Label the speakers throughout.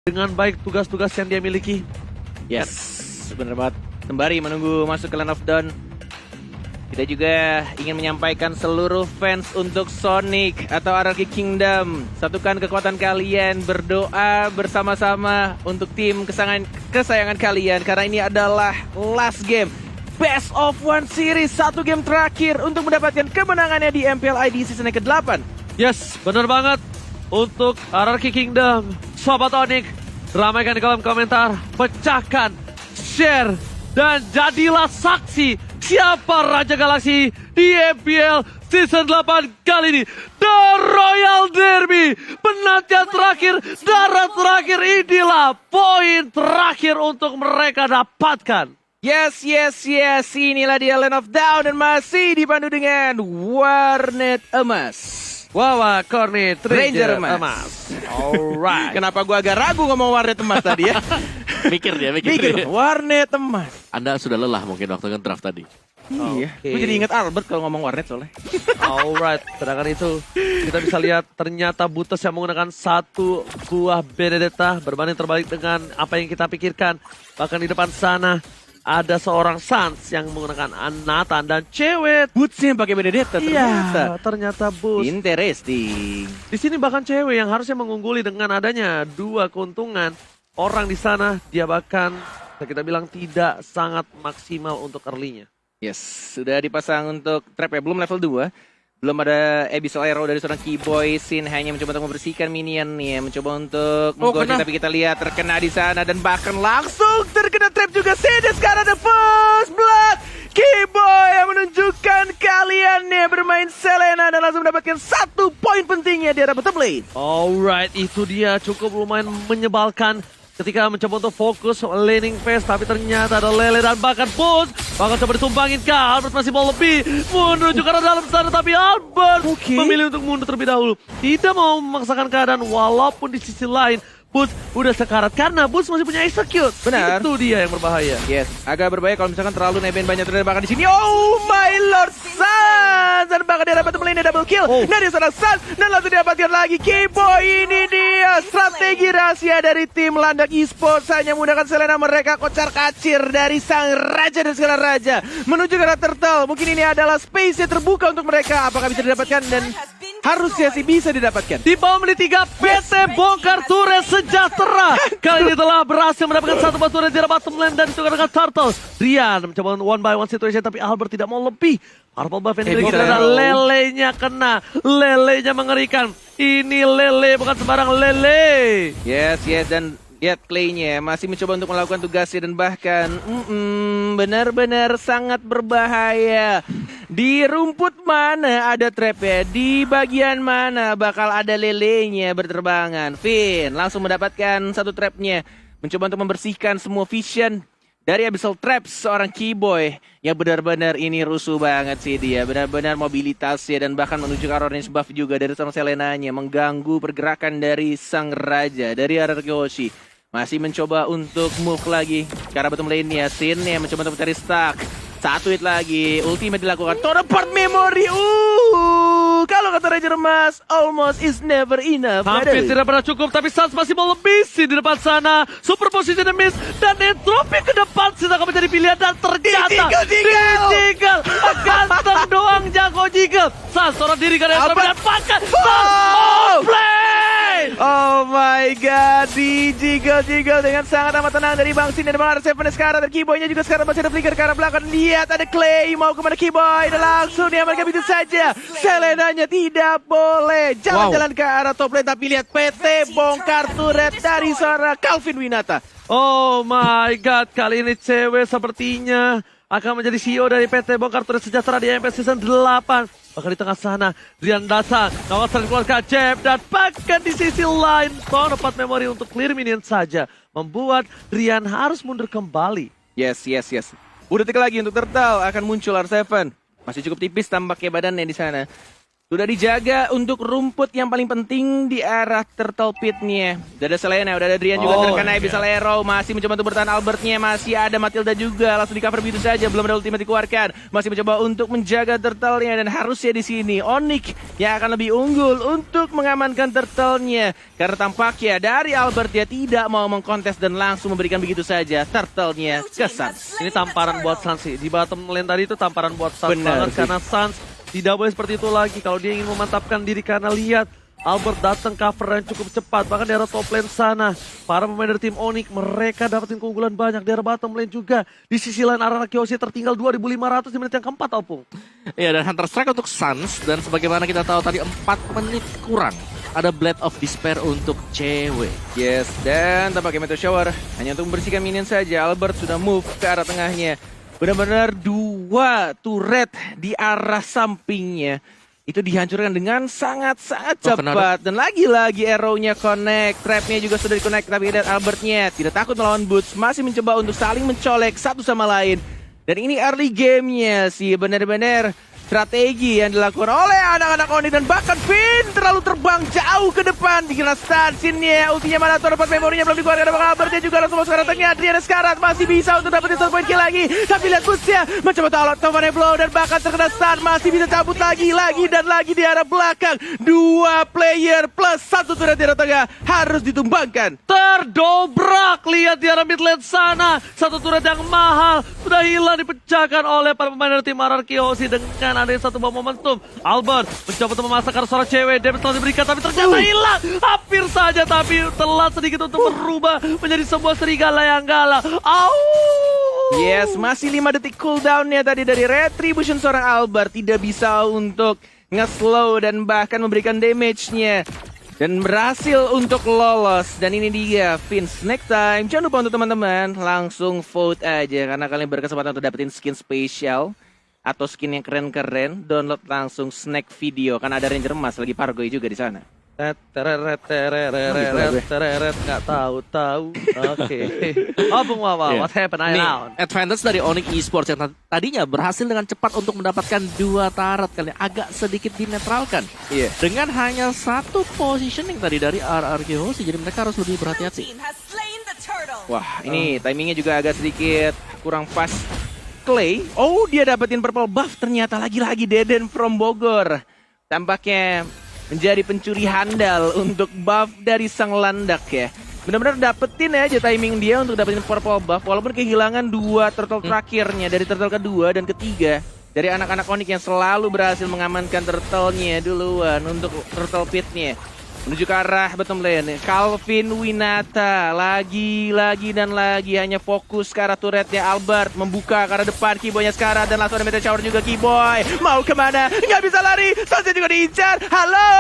Speaker 1: dengan baik tugas-tugas yang dia miliki.
Speaker 2: Yes, bener banget. Sembari menunggu masuk ke Land of Dawn, kita juga ingin menyampaikan seluruh fans untuk Sonic atau Anarchy Kingdom. Satukan kekuatan kalian, berdoa bersama-sama untuk tim kesayangan kalian. Karena ini adalah last game. Best of One Series, satu game terakhir untuk mendapatkan kemenangannya di MPL ID season ke-8.
Speaker 1: Yes, bener banget. Untuk Anarchy Kingdom, Sobat Onyx, ramaikan di kolom komentar, pecahkan, share, dan jadilah saksi siapa Raja Galaksi di MPL Season 8 kali ini. The Royal Derby, penantian terakhir, darah terakhir, inilah poin terakhir untuk mereka dapatkan.
Speaker 2: Yes, inilah dia Land of Dawn dan masih dipandu dengan Warnet Emas.
Speaker 1: Wawa Cornet
Speaker 2: Ranger
Speaker 1: Ranger
Speaker 2: Emas.
Speaker 1: Emas. Alright.
Speaker 2: Kenapa gua agak ragu ngomong Warnet Emas tadi ya?
Speaker 3: Mikir dia.
Speaker 2: Warnet Emas.
Speaker 3: Anda sudah lelah mungkin waktu nge-draft tadi.
Speaker 2: Iya,
Speaker 1: Oke.
Speaker 2: gue jadi inget Albert kalau ngomong Warnet soalnya.
Speaker 1: Alright, sedangkan itu kita bisa lihat ternyata Butos yang menggunakan satu buah Benedetta berbanding terbalik dengan apa yang kita pikirkan. Bahkan di depan sana ada seorang Sans yang menggunakan Nathan dan cewek.
Speaker 2: Bootsnya pakai Benedetta ternyata.
Speaker 1: Iya, ternyata Bus.
Speaker 2: Interesting.
Speaker 1: Di sini bahkan cewek yang harusnya mengungguli dengan adanya dua keuntungan. Orang di sana dia bahkan kita bilang tidak sangat maksimal untuk early-nya.
Speaker 2: Yes, sudah dipasang untuk trap ya, belum level 2. Belum ada Abyssal Arrow dari seorang Keyboy. Sin hanya mencoba untuk membersihkan minion nih, mencoba untuk menggonceng, tapi kita lihat terkena di sana dan bahkan langsung terkena trap juga. Sin sekarang ada first blood. Keyboy yang menunjukkan kaliannya bermain Selena dan langsung mendapatkan 1 poin pentingnya di arah bottom lane.
Speaker 1: Alright, itu dia cukup lumayan menyebalkan ketika mencoba untuk fokus laning phase, tapi ternyata ada Lele dan bahkan Bus bahkan coba ditumpangin kah. Albert masih mau lebih menuju ke dalam sana, tapi Albert memilih untuk mundur terlebih dahulu, tidak mau memaksakan keadaan. Walaupun di sisi lain Bus udah sekarat karena Bus masih punya execute.
Speaker 2: Benar.
Speaker 1: Itu dia yang berbahaya.
Speaker 2: Yes, agak berbahaya kalau misalkan terlalu nebeng banyak terus bahkan di sini. Oh my lord, Sans! Dan bahkan dia dapat melini double kill. Dari sana Sans dan langsung didapatkan lagi Keyboy. Ini dia strategi rahasia dari tim Landak Esports, hanya menggunakan Selena mereka kocar kacir dari sang raja dan segala raja menuju ke arah turtle. Mungkin ini adalah space yang terbuka untuk mereka. Apakah bisa didapatkan? Dan harusnya sih bisa didapatkan.
Speaker 1: Di bawah menit 3, PT Bongkar Turret Sejahtera kali ini telah berhasil mendapatkan satu batu dari bottom lane dan itu dengan Turtle. Rian mencoba one by one situation, tapi Albert tidak mau lebih. Purple buff yang dimiliki karena lelenya kena. Lelenya mengerikan. Ini lele bukan sembarang lele.
Speaker 2: Yes, dan lihat Clay-nya masih mencoba untuk melakukan tugasnya dan bahkan benar-benar sangat berbahaya. Di rumput mana ada trapnya, di bagian mana bakal ada lelenya berterbangan. Finn langsung mendapatkan satu trapnya, mencoba untuk membersihkan semua vision dari Abyssal Traps seorang Keyboy yang benar-benar ini rusuh banget sih dia. Benar-benar mobilitasnya dan bahkan menuju ke orange buff juga dari seorang Selenanya, mengganggu pergerakan dari sang raja, dari Anarchy Hoshi. Masih mencoba untuk move lagi ke arah bottom lane-nya. Sin yang mencoba untuk mencari stack. Satu hit lagi, ultimate dilakukan. Teleport memory. Kalau kata Ranger Emas, almost is never enough.
Speaker 1: Hampir tidak pernah cukup, tapi Sans masih mau lebih sih di depan sana. Super position miss dan entropy ke depan sudah menjadi pilihan dan ternyata ditinggal. Ganteng doang jago jiggle. Sans seorang diri karena entropy dan pakai Sans on play.
Speaker 2: Oh my god, di jiggle dengan sangat amat tenang dari Bang Sin dan Bang R7 sekarang. Dan Keyboy-nya juga sekarang masih ada flicker ke arah belakang. Lihat ada Clay, mau kemana Keyboy? Dan langsung dia mereka begitu saja. Selenanya tidak boleh jalan-jalan ke arah top lane. Tapi lihat PT Bongkar Turret dari seorang Calvin Winata.
Speaker 1: Oh my god, kali ini cewek sepertinya akan menjadi CEO dari PT Bongkar Turret Sejahtera di MPL Season 8. Bahkan di tengah sana, Rian datang, sering keluarkan Jeb, dan bahkan di sisi lain, dapat memori untuk clear minion saja. Membuat Rian harus mundur kembali.
Speaker 2: Yes. Udah detik lagi untuk Turtle akan muncul R7. Masih cukup tipis tampaknya badannya di sana. Sudah dijaga untuk rumput yang paling penting di arah turtle pit-nya. Udah ada Selena, udah ada Drian juga terkena bisa Lero. Masih mencoba untuk bertahan Albertnya. Masih ada Matilda juga. Langsung di cover begitu saja. Belum ada ultimate dikeluarkan. Masih mencoba untuk menjaga turtle-nya. Dan harusnya di sini Onyx yang akan lebih unggul untuk mengamankan turtle-nya. Karena tampaknya dari Albert dia tidak mau mengkontes dan langsung memberikan begitu saja turtle-nya ke Suns.
Speaker 1: Ini tamparan buat Suns sih. Di bottom lane tadi itu tamparan buat Suns
Speaker 2: Benar
Speaker 1: banget.
Speaker 2: sih.
Speaker 1: Karena Suns tidak boleh seperti itu lagi kalau dia ingin memantapkan diri karena lihat Albert datang cover yang cukup cepat. Bahkan di arah top lane sana, para pemain dari tim Onyx mereka dapetin keunggulan banyak. Di arah bottom lane juga, di sisi lain arah Kyoshi tertinggal 2.500 di menit yang keempat, Opung.
Speaker 3: Ya, dan Hunter Strike untuk Suns. Dan sebagaimana kita tahu tadi 4 menit kurang. Ada Blade of Despair untuk cewek.
Speaker 2: Yes, dan tampaknya Meteor Shower hanya untuk membersihkan minion saja. Albert sudah move ke arah tengahnya. Benar-benar 2 turret di arah sampingnya. Itu dihancurkan dengan sangat-sangat cepat. Dan lagi-lagi arrow-nya connect. Trap-nya juga sudah di-connect. Tapi lihat Albertnya tidak takut melawan Boots. Masih mencoba untuk saling mencolek satu sama lain. Dan ini early game-nya sih. Benar-benar strategi yang dilakukan oleh anak-anak Onyx. Dan bahkan Finn terlalu terbang jauh ke depan. Dikira stansinnya. Ultinya mana tuh, dapat memorinya belum dikeluarkan. Apakah Albertnya juga langsung masuk ke arah tengah. Adriana sekarang masih bisa untuk dapetin 1 point kill lagi. Tapi lihat Boots-nya mencoba tolong Tovane Blow. Dan bahkan terkena stun. Masih bisa cabut lagi dan lagi di arah belakang. 2 player plus 1 turret di arah tengah harus ditumbangkan.
Speaker 1: Terdobrak, lihat di arah mid lane sana. 1 turret yang mahal sudah hilang dipecahkan oleh para pemain dari tim Kyoshi dengan ada satu buah momentum. Albert mencoba untuk memasakkan seorang cewek. Damage telah diberikan tapi ternyata hilang. Hampir saja tapi telat sedikit untuk berubah menjadi sebuah serigala yang galak.
Speaker 2: Yes, masih 5 detik cooldown-nya tadi dari Retribution seorang Albert. Tidak bisa untuk nge-slow dan bahkan memberikan damage-nya. Dan berhasil untuk lolos. Dan ini dia, Vince. Next time, jangan lupa untuk teman-teman langsung vote aja. Karena kalian berkesempatan untuk dapetin skin spesial. Atau skin yang keren-keren. Download langsung snack video. Karena ada Ranger Emas lagi Pargoy juga di sana.
Speaker 1: Nggak tahu. Oke. Opung, what happened
Speaker 3: Nih,
Speaker 1: now?
Speaker 3: advantage dari Onyx Esports yang tadinya berhasil dengan cepat untuk mendapatkan 2 turret kali agak sedikit dinetralkan.
Speaker 2: Iya.
Speaker 3: Dengan hanya 1 positioning tadi dari Kyoshi, jadi mereka harus lebih berhati-hati.
Speaker 2: Wah, ini timingnya juga agak sedikit kurang pas. Clay, oh dia dapetin purple buff ternyata lagi-lagi Deden from Bogor. Tampaknya menjadi pencuri handal untuk buff dari sang landak ya. Benar-benar dapetin aja timing dia untuk dapetin purple buff walaupun kehilangan 2 turtle terakhirnya dari turtle kedua dan ketiga. Dari anak-anak Onyx yang selalu berhasil mengamankan turtle-nya duluan untuk turtle pit-nya. Menuju ke arah bottom lane, Calvin Winata lagi dan lagi hanya fokus ke arah turretnya. Albert membuka ke arah depan, Keyboy-nya sekarang dan langsung ada Meteor Shower juga. Keyboy mau kemana? Nggak bisa lari, Sansnya juga diincar. Halo,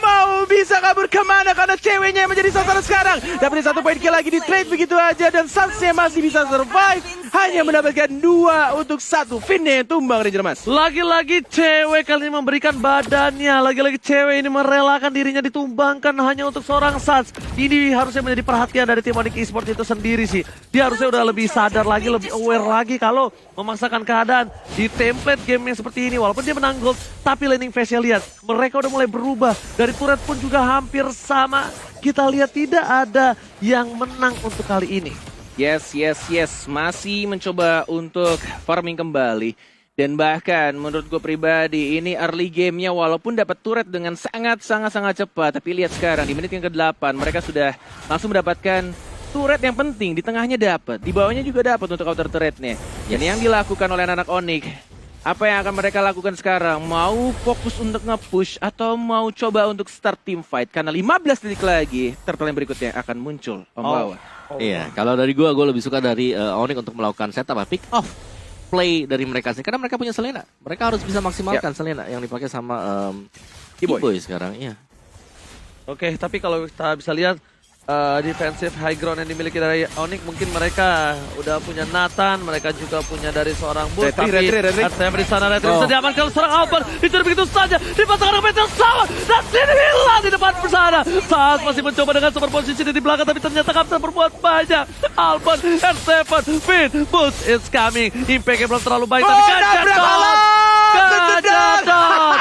Speaker 2: mau bisa kabur kemana karena ceweknya yang menjadi sasaran sekarang. Dapetin 1 poin kill lagi di trade begitu aja dan Sansnya masih bisa survive. Hanya mendapatkan 2 untuk 1. Finn-nya yang tumbang Ranger Mas.
Speaker 1: Lagi-lagi cewek kali ini memberikan badannya. Lagi-lagi cewek ini merelakan dirinya ditumbangkan hanya untuk seorang Suns. Ini harusnya menjadi perhatian dari tim Onyx Esports itu sendiri sih. Dia harusnya udah lebih sadar lagi, lebih aware lagi kalau memaksakan keadaan di template game yang seperti ini. Walaupun dia menang gold, tapi laning phase-nya lihat. Mereka udah mulai berubah. Dari turret pun juga hampir sama. Kita lihat tidak ada yang menang untuk kali ini.
Speaker 2: Yes. Masih mencoba untuk farming kembali. Dan bahkan menurut gue pribadi ini early gamenya walaupun dapat turret dengan sangat cepat. Tapi lihat sekarang di menit yang ke-8 mereka sudah langsung mendapatkan turret yang penting. Di tengahnya dapat, di bawahnya juga dapat untuk counter turretnya. Dan yang dilakukan oleh anak Onyx, apa yang akan mereka lakukan sekarang? Mau fokus untuk nge-push atau mau coba untuk start team fight? Karena 15 detik lagi turtle yang berikutnya akan muncul pembawa.
Speaker 3: Iya, kalau dari gue lebih suka dari Onyx untuk melakukan setup pick off play dari mereka sih. Karena mereka punya Selena. Mereka harus bisa maksimalkan Selena yang dipakai sama Keyboy sekarang. Iya.
Speaker 1: Oke, tapi kalau kita bisa lihat defensive high ground yang dimiliki dari Onyx, mungkin mereka udah punya Nathan, mereka juga punya dari seorang Boots, tapi Retri di sana bisa diamankan seorang Albert, itu begitu saja dipasangkan Meteor Shower dan sini hilang di depan sana. Saat masih mencoba dengan super posisi di belakang, tapi ternyata Kapten berbuat banyak. Albert, R7, Finn, Boots is coming, impact-nya belum terlalu baik, tapi Kajadot.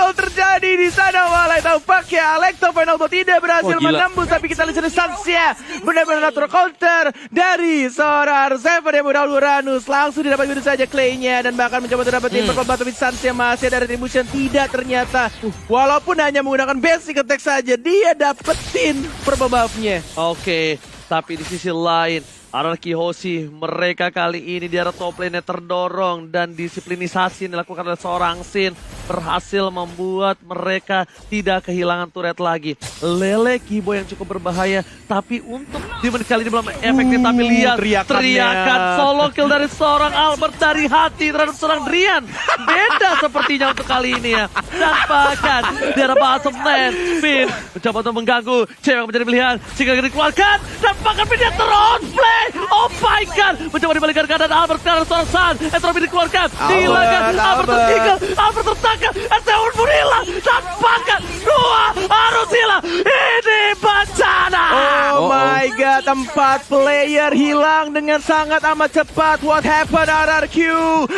Speaker 2: gol terjadi di sana. Walai tampaknya Alekto Final Ball tidak berhasil
Speaker 3: Oh, gila.
Speaker 2: menembus, tapi kita lihat Sansia benar-benar natural counter dari seorang Seven yang mudah Uranus. Langsung didapat begitu saja Clay-nya dan bahkan mencoba untuk dapetin purple buff, tapi Sansia masih ada retribution, tidak ternyata. Walaupun hanya menggunakan basic attack saja, dia dapetin purple buff-nya.
Speaker 1: Oke, tapi di sisi lain, Ararki Hoshi mereka kali ini di arah top lane terdorong dan disiplinisasi yang dilakukan oleh seorang Sin berhasil membuat mereka tidak kehilangan turret lagi. Lele Kibo yang cukup berbahaya, tapi untuk di menit kali ini belum efektif. Tapi lihat teriakan solo kill dari seorang Albert dari hati terhadap seorang Drian. Beda sepertinya untuk kali ini ya. Dan bahkan di arah bottom lane, Finn mencoba untuk mengganggu, cewek menjadi pilihan, jika dikeluarkan dan bahkan Finn terus play. Oh my god, mencoba dibalikan keadaan Albert karena seorang San. Entropi dikeluarkan, dihilangkan, Albert tertinggal, Albert tertangkap, Esteban pun hilang, dan bahkan dua harus hilang. Ini bencana.
Speaker 2: Oh my god, 4 player hilang dengan sangat amat cepat. What happened RRQ?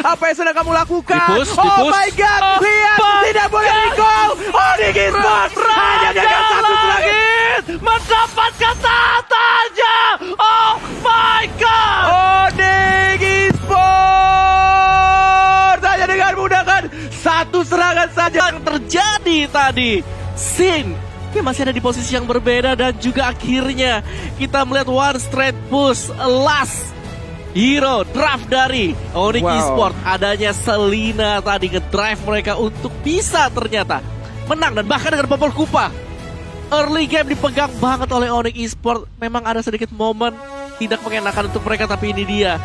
Speaker 2: Apa yang sedang kamu lakukan?
Speaker 3: Dipus.
Speaker 2: Oh my god, lihat, tidak boleh recall. Oh, Niki Sports hanya dengan satu lagi.
Speaker 1: Mendapatkan tahtanya. Oh my god.
Speaker 2: Oh, Niki Sports hanya dengan menggunakan satu serangan saja.
Speaker 3: Yang terjadi tadi, Sin dia masih ada di posisi yang berbeda dan juga akhirnya kita melihat one straight push last hero draft dari Onyx
Speaker 2: Wow.
Speaker 3: Esports. Adanya Selina tadi nge-drive mereka untuk bisa ternyata menang dan bahkan dengan Popol Kupa. Early game dipegang banget oleh Onyx Esports. Memang ada sedikit momen tidak mengenakan untuk mereka, tapi ini dia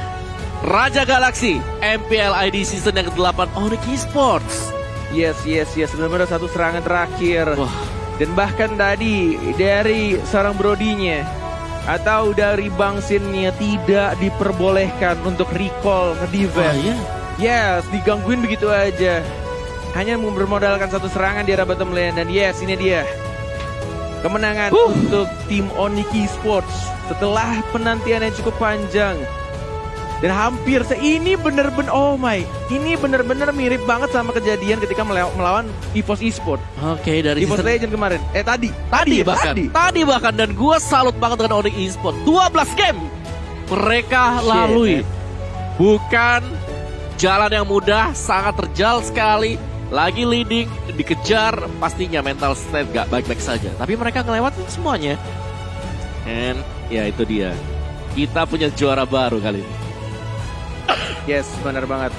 Speaker 3: Raja Galaxy MPL ID season yang ke-8 Onyx Esports.
Speaker 2: Yes, benar-benar satu serangan terakhir.
Speaker 3: Wah.
Speaker 2: Dan bahkan tadi dari seorang Brodinya atau dari Bang Sinnya tidak diperbolehkan untuk recall ke defense.
Speaker 3: iya.
Speaker 2: Yes, digangguin begitu aja. Hanya bermodalkan satu serangan di arah bottom lane. Dan yes, ini dia kemenangan untuk tim Onyx Esports setelah penantian yang cukup panjang. Dan hampir ini bener-bener ini bener-bener mirip banget sama kejadian ketika melawan EVOS Esports.
Speaker 3: Oke, dari
Speaker 2: EVOS
Speaker 3: season
Speaker 2: Legend kemarin. Tadi
Speaker 3: bahkan dan gue salut banget dengan Onyx Esports. 12 game mereka lalui. Bukan jalan yang mudah, sangat terjal sekali. Lagi leading, dikejar, pastinya mental state gak baik-baik saja. Tapi mereka ngelewatin semuanya. And ya itu dia. Kita punya juara baru kali ini.
Speaker 2: Yes, benar banget.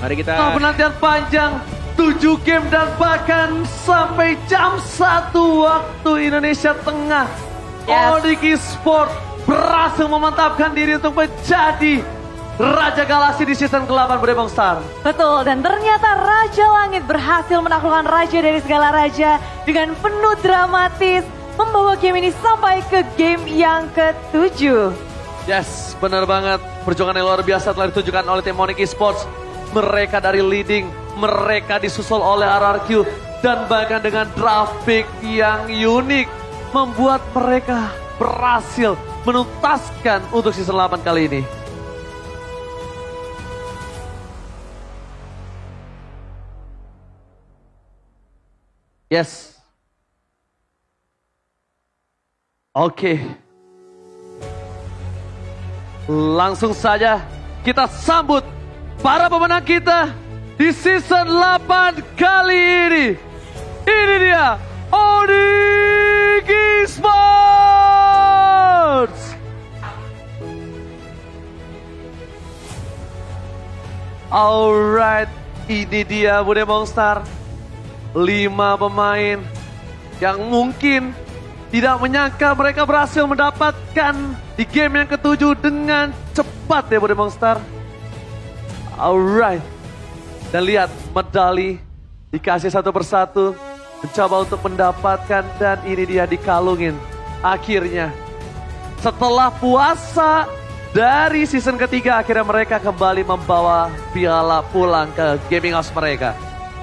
Speaker 2: Mari kita
Speaker 1: Penantian panjang 7 game dan bahkan sampai jam 1 waktu Indonesia Tengah. Onyx Esports berhasil memantapkan diri untuk menjadi Raja Galaxy di season ke-8 Brebong Star.
Speaker 4: Betul, dan ternyata Raja Langit berhasil menaklukkan raja dari segala raja dengan penuh dramatis, membawa game ini sampai ke game yang ke-7.
Speaker 1: Yes, benar banget. Perjuangan yang luar biasa telah ditunjukkan oleh tim Onyx Esports. Mereka dari leading, mereka disusul oleh RRQ, dan bahkan dengan draft pick yang unik, membuat mereka berhasil menuntaskan untuk season 8 kali ini. Yes. Oke. Langsung saja kita sambut para pemenang kita di season 8 kali ini. Ini dia Onyx Esports. Alright, ini dia Bude Mongstar. 5 pemain yang mungkin tidak menyangka mereka berhasil mendapatkan di game yang ke-7 dengan cepat ya Bude Mongstar. Alright. Dan lihat medali dikasih satu persatu. Mencoba untuk mendapatkan dan ini dia dikalungin. Akhirnya setelah puasa dari season ketiga akhirnya mereka kembali membawa piala pulang ke gaming house mereka.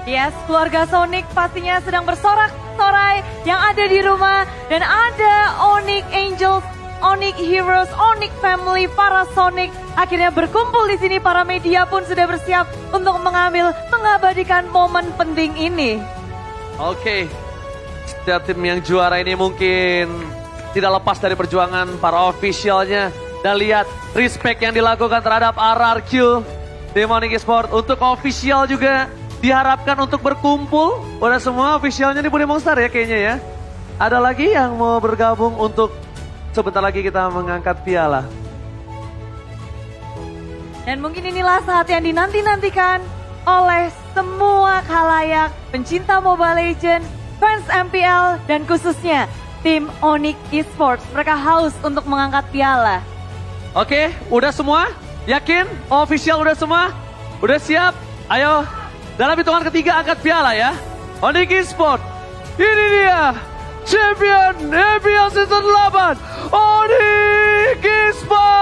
Speaker 4: Yes, keluarga Sonic pastinya sedang bersorak-sorai yang ada di rumah. Dan ada Onyx Angels Onyx Heroes, Onyx Family, para Sonic akhirnya berkumpul di sini. Para media pun sudah bersiap untuk mengabadikan momen penting ini.
Speaker 1: Oke, setiap tim yang juara ini mungkin tidak lepas dari perjuangan para officialnya. Dan lihat respect yang dilakukan terhadap RRQ, tim Onyx Esports. Untuk official juga diharapkan untuk berkumpul. Udah semua officialnya di Budi Monster ya kayaknya ya. Ada lagi yang mau bergabung untuk sebentar lagi kita mengangkat piala.
Speaker 4: Dan mungkin inilah saat yang dinanti-nantikan oleh semua khalayak pencinta Mobile Legends, fans MPL, dan khususnya tim Onyx Esports. Mereka haus untuk mengangkat piala.
Speaker 1: Oke, udah semua? Yakin? Official udah semua? Udah siap? Ayo, dalam hitungan ketiga angkat piala ya. Onyx Esports, ini dia champion MPL Season 8, Onyx Esports!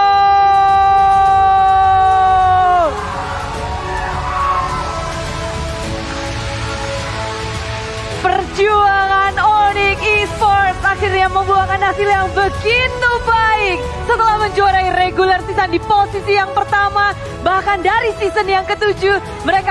Speaker 4: Perjuangan Onyx Esports akhirnya membuahkan hasil yang begitu baik. Setelah menjuarai regular season di posisi yang pertama, bahkan dari season yang ke-7, mereka